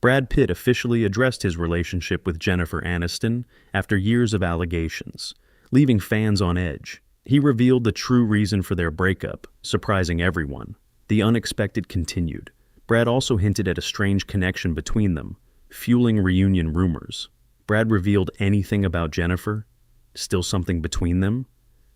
Brad Pitt officially addressed his relationship with Jennifer Aniston after years of allegations, leaving fans on edge. He revealed the true reason for their breakup, surprising everyone. The unexpected continued. Brad also hinted at a strange connection between them, fueling reunion rumors. Brad revealed anything about Jennifer? Still something between them?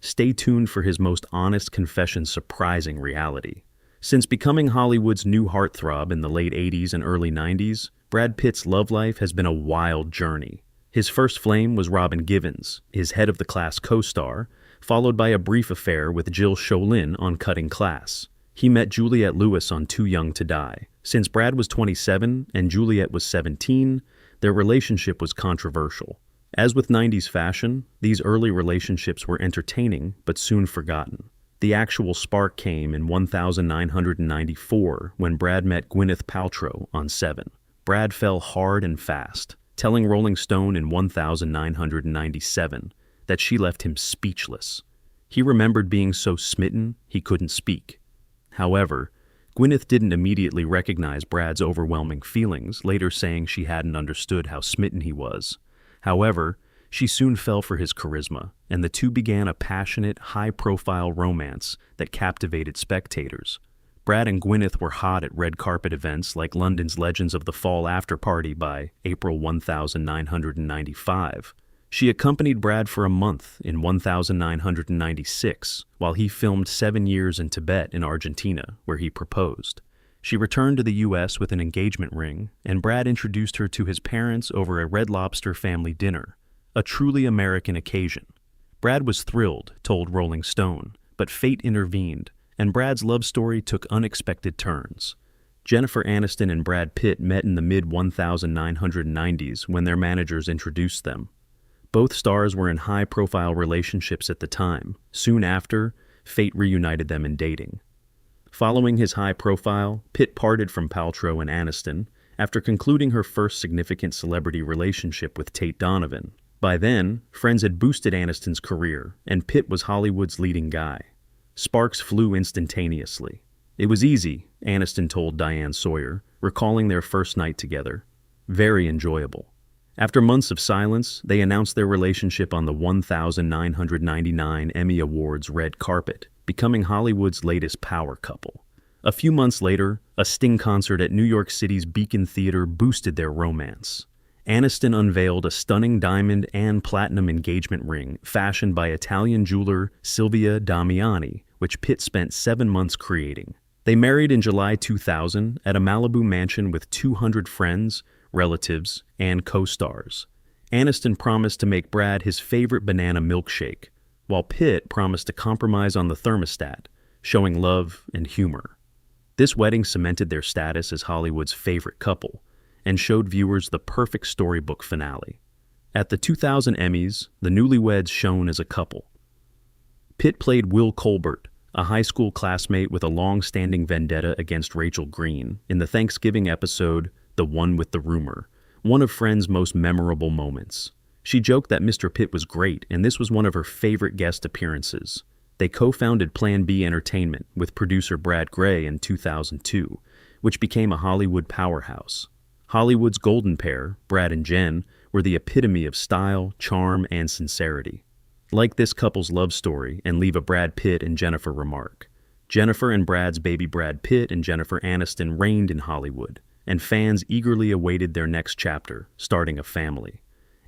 Stay tuned for his most honest confession's surprising reality. Since becoming Hollywood's new heartthrob in the late 80s and early 90s, Brad Pitt's love life has been a wild journey. His first flame was Robin Givens, his head-of-the-class co-star, followed by a brief affair with Jill Cholin on Cutting Class. He met Juliette Lewis on Too Young to Die. Since Brad was 27 and Juliette was 17, their relationship was controversial. As with 90s fashion, these early relationships were entertaining but soon forgotten. The actual spark came in 1994 when Brad met Gwyneth Paltrow on Seven. Brad fell hard and fast, telling Rolling Stone in 1997 that she left him speechless. He remembered being so smitten he couldn't speak. However, Gwyneth didn't immediately recognize Brad's overwhelming feelings, later saying she hadn't understood how smitten he was. However, she soon fell for his charisma, and the two began a passionate, high-profile romance that captivated spectators. Brad and Gwyneth were hot at red carpet events like London's Legends of the Fall after-party by April 1995. She accompanied Brad for a month in 1996, while he filmed 7 years in Tibet in Argentina, where he proposed. She returned to the U.S. with an engagement ring, and Brad introduced her to his parents over a Red Lobster family dinner. A truly American occasion. Brad was thrilled, told Rolling Stone, but fate intervened, and Brad's love story took unexpected turns. Jennifer Aniston and Brad Pitt met in the mid-1990s when their managers introduced them. Both stars were in high-profile relationships at the time. Soon after, fate reunited them in dating. Following his high profile, Pitt parted from Paltrow and Aniston after concluding her first significant celebrity relationship with Tate Donovan. By then, friends had boosted Aniston's career, and Pitt was Hollywood's leading guy. Sparks flew instantaneously. It was easy, Aniston told Diane Sawyer, recalling their first night together. Very enjoyable. After months of silence, they announced their relationship on the 1999 Emmy Awards red carpet, becoming Hollywood's latest power couple. A few months later, a Sting concert at New York City's Beacon Theater boosted their romance. Aniston unveiled a stunning diamond and platinum engagement ring fashioned by Italian jeweler Silvia Damiani, which Pitt spent 7 months creating. They married in July 2000 at a Malibu mansion with 200 friends, relatives, and co-stars. Aniston promised to make Brad his favorite banana milkshake, while Pitt promised to compromise on the thermostat, showing love and humor. This wedding cemented their status as Hollywood's favorite couple, and showed viewers the perfect storybook finale. At the 2000 Emmys, the newlyweds shone as a couple. Pitt played Will Colbert, a high school classmate with a long-standing vendetta against Rachel Green, in the Thanksgiving episode The One with the Rumor, one of Friends' most memorable moments. She joked that Mr. Pitt was great, and this was one of her favorite guest appearances. They co-founded Plan B Entertainment with producer Brad Gray in 2002, which became a Hollywood powerhouse. Hollywood's golden pair, Brad and Jen, were the epitome of style, charm, and sincerity. Like this couple's love story and leave a Brad Pitt and Jennifer remark. Jennifer and Brad's baby Brad Pitt and Jennifer Aniston reigned in Hollywood, and fans eagerly awaited their next chapter, starting a family.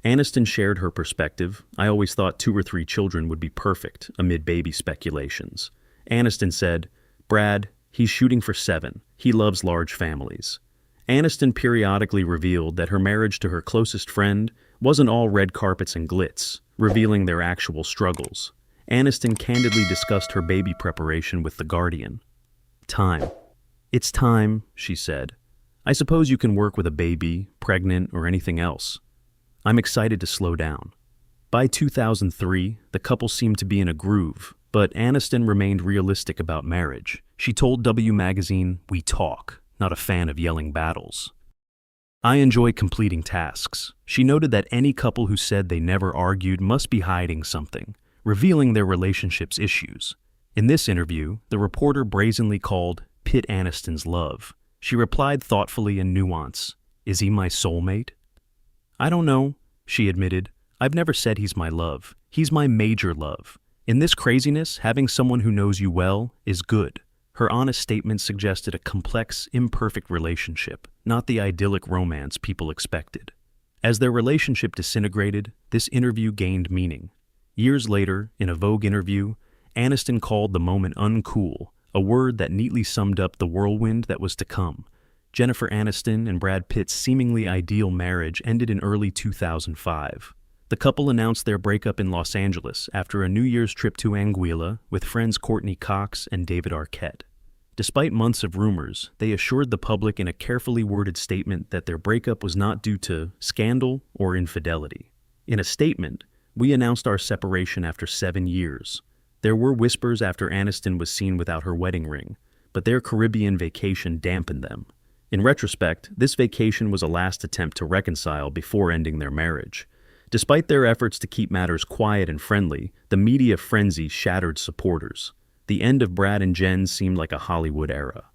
Aniston shared her perspective. "I always thought 2 or 3 children would be perfect," amid baby speculations. Aniston said, "Brad, he's shooting for 7. He loves large families." Aniston periodically revealed that her marriage to her closest friend wasn't all red carpets and glitz, revealing their actual struggles. Aniston candidly discussed her baby preparation with The Guardian. "Time. It's time," she said. "I suppose you can work with a baby, pregnant, or anything else. I'm excited to slow down." By 2003, the couple seemed to be in a groove, but Aniston remained realistic about marriage. She told W Magazine, "We talk. Not a fan of yelling battles. I enjoy completing tasks." She noted that any couple who said they never argued must be hiding something, revealing their relationship's issues. In this interview, the reporter brazenly called Pitt Aniston's love. She replied thoughtfully and nuanced, Is he my soulmate? I don't know, she admitted. I've never said he's my love. He's my major love. In this craziness, having someone who knows you well is good. Her honest statement suggested a complex, imperfect relationship, not the idyllic romance people expected. As their relationship disintegrated, this interview gained meaning. Years later, in a Vogue interview, Aniston called the moment uncool, a word that neatly summed up the whirlwind that was to come. Jennifer Aniston and Brad Pitt's seemingly ideal marriage ended in early 2005. The couple announced their breakup in Los Angeles after a New Year's trip to Anguilla with friends Courtney Cox and David Arquette. Despite months of rumors, they assured the public in a carefully worded statement that their breakup was not due to scandal or infidelity. In a statement, "We announced our separation after 7 years. There were whispers after Aniston was seen without her wedding ring, but their Caribbean vacation dampened them. In retrospect, this vacation was a last attempt to reconcile before ending their marriage. Despite their efforts to keep matters quiet and friendly, the media frenzy shattered supporters. The end of Brad and Jen seemed like a Hollywood era."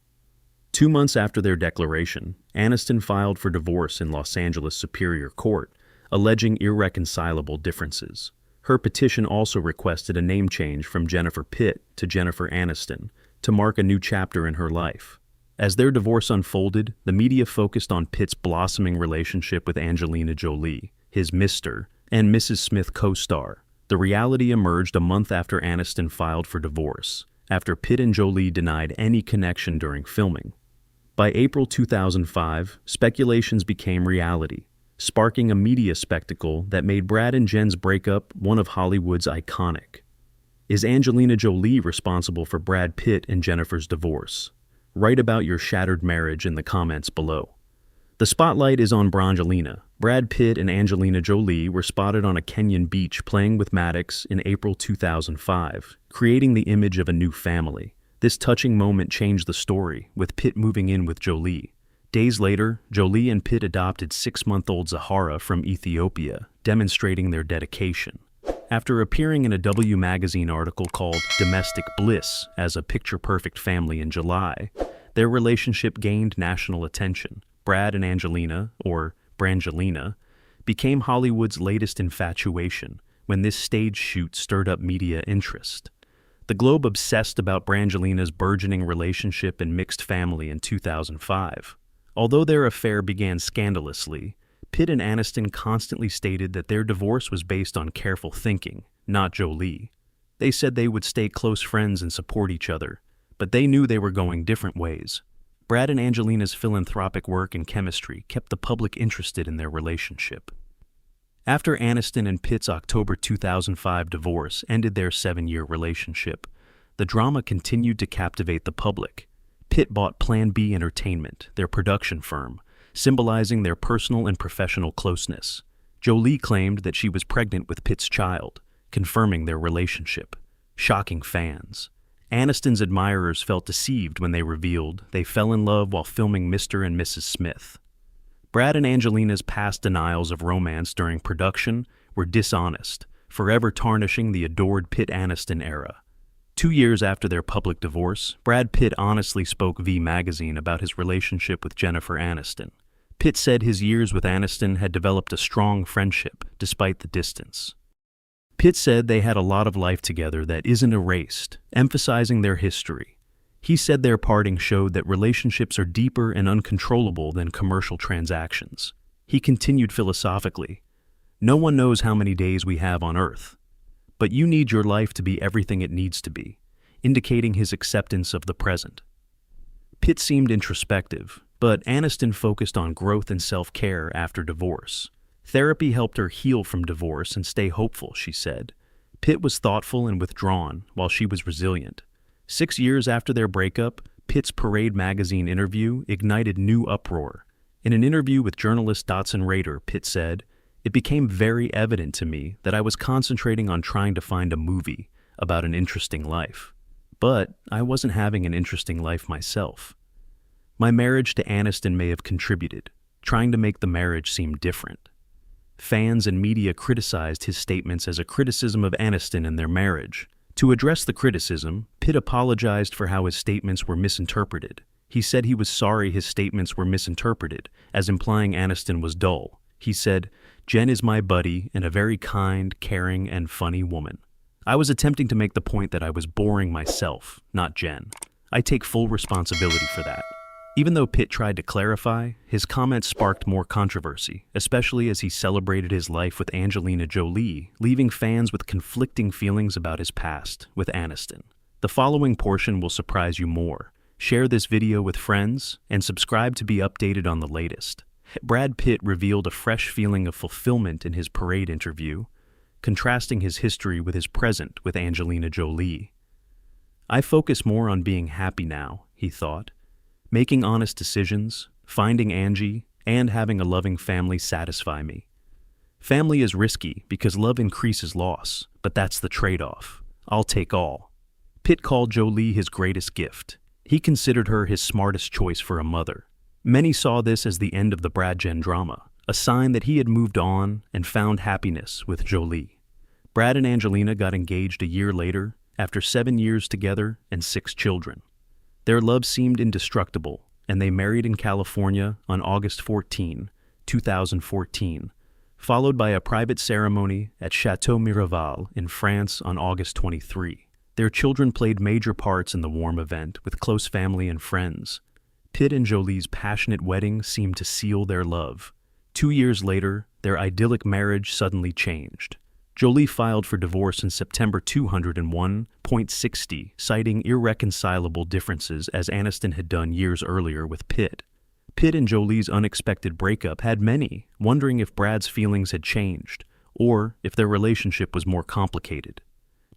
2 months after their declaration, Aniston filed for divorce in Los Angeles Superior Court, alleging irreconcilable differences. Her petition also requested a name change from Jennifer Pitt to Jennifer Aniston to mark a new chapter in her life. As their divorce unfolded, the media focused on Pitt's blossoming relationship with Angelina Jolie, his Mr. and Mrs. Smith co-star. The reality emerged a month after Aniston filed for divorce, after Pitt and Jolie denied any connection during filming. By April 2005, speculations became reality, sparking a media spectacle that made Brad and Jen's breakup one of Hollywood's iconic. Is Angelina Jolie responsible for Brad Pitt and Jennifer's divorce? Write about your shattered marriage in the comments below. The spotlight is on Brangelina. Brad Pitt and Angelina Jolie were spotted on a Kenyan beach playing with Maddox in April 2005, creating the image of a new family. This touching moment changed the story, with Pitt moving in with Jolie. Days later, Jolie and Pitt adopted 6-month-old Zahara from Ethiopia, demonstrating their dedication. After appearing in a W magazine article called "Domestic Bliss" as a picture-perfect family in July, their relationship gained national attention. Brad and Angelina, or Brangelina, became Hollywood's latest infatuation when this stage shoot stirred up media interest. The Globe obsessed about Brangelina's burgeoning relationship and mixed family in 2005. Although their affair began scandalously, Pitt and Aniston constantly stated that their divorce was based on careful thinking, not Jolie. They said they would stay close friends and support each other, but they knew they were going different ways. Brad and Angelina's philanthropic work and chemistry kept the public interested in their relationship. After Aniston and Pitt's October 2005 divorce ended their 7-year relationship, the drama continued to captivate the public. Pitt bought Plan B Entertainment, their production firm, symbolizing their personal and professional closeness. Jolie claimed that she was pregnant with Pitt's child, confirming their relationship, shocking fans. Aniston's admirers felt deceived when they revealed they fell in love while filming Mr. and Mrs. Smith. Brad and Angelina's past denials of romance during production were dishonest, forever tarnishing the adored Pitt-Aniston era. 2 years after their public divorce, Brad Pitt honestly spoke V magazine about his relationship with Jennifer Aniston. Pitt said his years with Aniston had developed a strong friendship despite the distance. Pitt said they had a lot of life together that isn't erased, emphasizing their history. He said their parting showed that relationships are deeper and uncontrollable than commercial transactions. He continued philosophically, "No one knows how many days we have on Earth, but you need your life to be everything it needs to be," indicating his acceptance of the present. Pitt seemed introspective, but Aniston focused on growth and self-care after divorce. Therapy helped her heal from divorce and stay hopeful, she said. Pitt was thoughtful and withdrawn, while she was resilient. 6 years after their breakup, Pitt's Parade magazine interview ignited new uproar. In an interview with journalist Dotson Rader, Pitt said, "It became very evident to me that I was concentrating on trying to find a movie about an interesting life. But I wasn't having an interesting life myself. My marriage to Aniston may have contributed, trying to make the marriage seem different." Fans and media criticized his statements as a criticism of Aniston and their marriage. To address the criticism, Pitt apologized for how his statements were misinterpreted. He said he was sorry his statements were misinterpreted, as implying Aniston was dull. He said, "Jen is my buddy and a very kind, caring, and funny woman. I was attempting to make the point that I was boring myself, not Jen. I take full responsibility for that." Even though Pitt tried to clarify, his comments sparked more controversy, especially as he celebrated his life with Angelina Jolie, leaving fans with conflicting feelings about his past with Aniston. The following portion will surprise you more. Share this video with friends and subscribe to be updated on the latest. Brad Pitt revealed a fresh feeling of fulfillment in his Parade interview, contrasting his history with his present with Angelina Jolie. "I focus more on being happy now," he thought. "Making honest decisions, finding Angie, and having a loving family satisfy me. Family is risky because love increases loss, but that's the trade-off. I'll take all." Pitt called Jolie his greatest gift. He considered her his smartest choice for a mother. Many saw this as the end of the Brad-Jen drama, a sign that he had moved on and found happiness with Jolie. Brad and Angelina got engaged a year later, after 7 years together and 6 children. Their love seemed indestructible, and they married in California on August 14, 2014, followed by a private ceremony at Chateau Miraval in France on August 23. Their children played major parts in the warm event with close family and friends. Pitt and Jolie's passionate wedding seemed to seal their love. 2 years later, their idyllic marriage suddenly changed. Jolie filed for divorce in September 201.60, citing irreconcilable differences as Aniston had done years earlier with Pitt. Pitt and Jolie's unexpected breakup had many wondering if Brad's feelings had changed, or if their relationship was more complicated.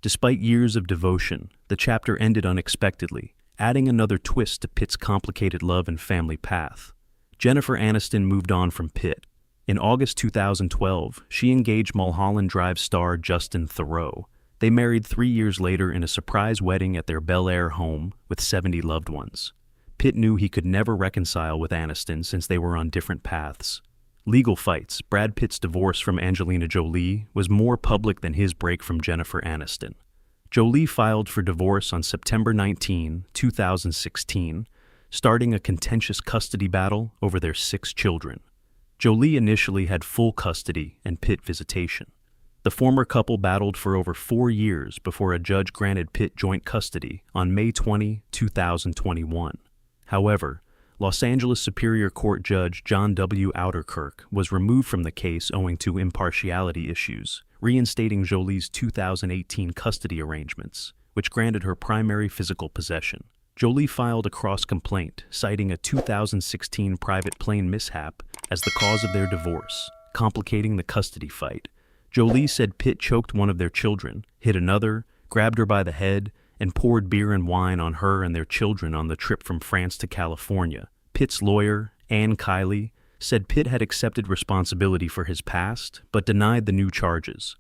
Despite years of devotion, the chapter ended unexpectedly, adding another twist to Pitt's complicated love and family path. Jennifer Aniston moved on from Pitt. In August 2012, she engaged Mulholland Drive star Justin Theroux. They married 3 years later in a surprise wedding at their Bel Air home with 70 loved ones. Pitt knew he could never reconcile with Aniston since they were on different paths. Legal fights. Brad Pitt's divorce from Angelina Jolie was more public than his break from Jennifer Aniston. Jolie filed for divorce on September 19, 2016, starting a contentious custody battle over their 6 children. Jolie initially had full custody and Pitt visitation. The former couple battled for over 4 years before a judge granted Pitt joint custody on May 20, 2021. However, Los Angeles Superior Court Judge John W. Outerkirk was removed from the case owing to impartiality issues, reinstating Jolie's 2018 custody arrangements, which granted her primary physical possession. Jolie filed a cross-complaint, citing a 2016 private plane mishap as the cause of their divorce, complicating the custody fight. Jolie said Pitt choked one of their children, hit another, grabbed her by the head, and poured beer and wine on her and their children on the trip from France to California. Pitt's lawyer, Ann Kiley, said Pitt had accepted responsibility for his past, but denied the new charges.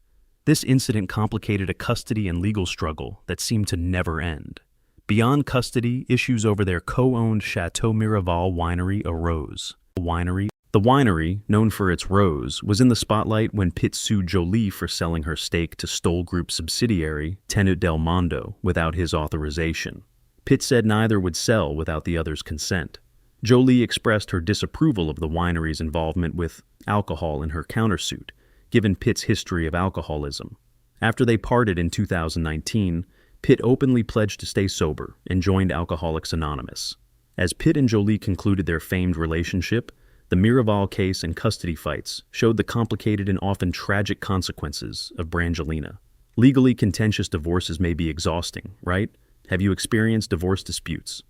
This incident complicated a custody and legal struggle that seemed to never end. Beyond custody, issues over their co-owned Chateau Miraval winery arose. The winery, known for its rose, was in the spotlight when Pitt sued Jolie for selling her stake to Stoll Group subsidiary Tenut del Mondo without his authorization. Pitt said neither would sell without the other's consent. Jolie expressed her disapproval of the winery's involvement with alcohol in her countersuit, given Pitt's history of alcoholism. After they parted in 2019, Pitt openly pledged to stay sober and joined Alcoholics Anonymous. As Pitt and Jolie concluded their famed relationship, the Miraval case and custody fights showed the complicated and often tragic consequences of Brangelina. Legally contentious divorces may be exhausting, right? Have you experienced divorce disputes?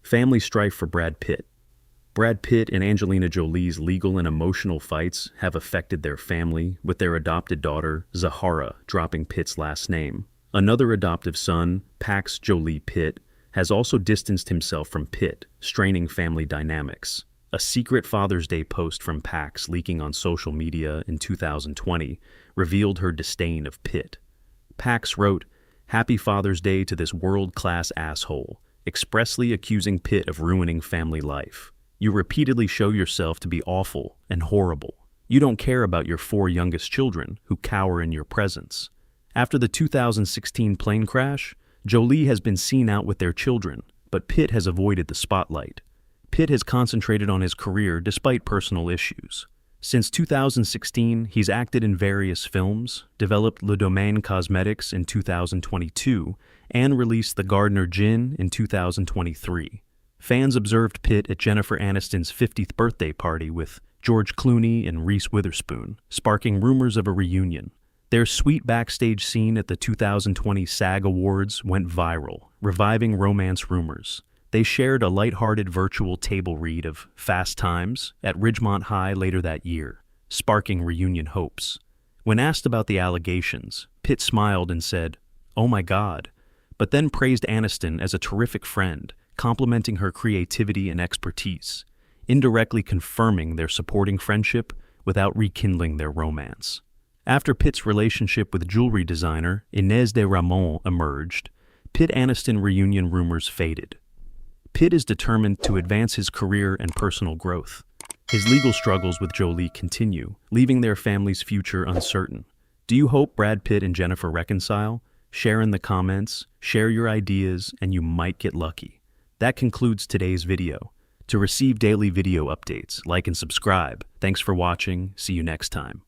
Family strife for Brad Pitt. Brad Pitt and Angelina Jolie's legal and emotional fights have affected their family, with their adopted daughter, Zahara, dropping Pitt's last name. Another adoptive son, Pax Jolie Pitt, has also distanced himself from Pitt, straining family dynamics. A secret Father's Day post from Pax leaking on social media in 2020 revealed her disdain of Pitt. Pax wrote, "Happy Father's Day to this world-class asshole," expressly accusing Pitt of ruining family life. "You repeatedly show yourself to be awful and horrible. You don't care about your 4 youngest children who cower in your presence." After the 2016 plane crash, Jolie has been seen out with their children, but Pitt has avoided the spotlight. Pitt has concentrated on his career despite personal issues. Since 2016, he's acted in various films, developed Le Domaine Cosmetics in 2022, and released The Gardener Gin in 2023. Fans observed Pitt at Jennifer Aniston's 50th birthday party with George Clooney and Reese Witherspoon, sparking rumors of a reunion. Their sweet backstage scene at the 2020 SAG Awards went viral, reviving romance rumors. They shared a lighthearted virtual table read of Fast Times at Ridgemont High later that year, sparking reunion hopes. When asked about the allegations, Pitt smiled and said, "Oh my God," but then praised Aniston as a terrific friend, complimenting her creativity and expertise, indirectly confirming their supporting friendship without rekindling their romance. After Pitt's relationship with jewelry designer Inez de Ramon emerged, Pitt-Aniston reunion rumors faded. Pitt is determined to advance his career and personal growth. His legal struggles with Jolie continue, leaving their family's future uncertain. Do you hope Brad Pitt and Jennifer reconcile? Share in the comments, share your ideas, and you might get lucky. That concludes today's video. To receive daily video updates, like and subscribe. Thanks for watching. See you next time.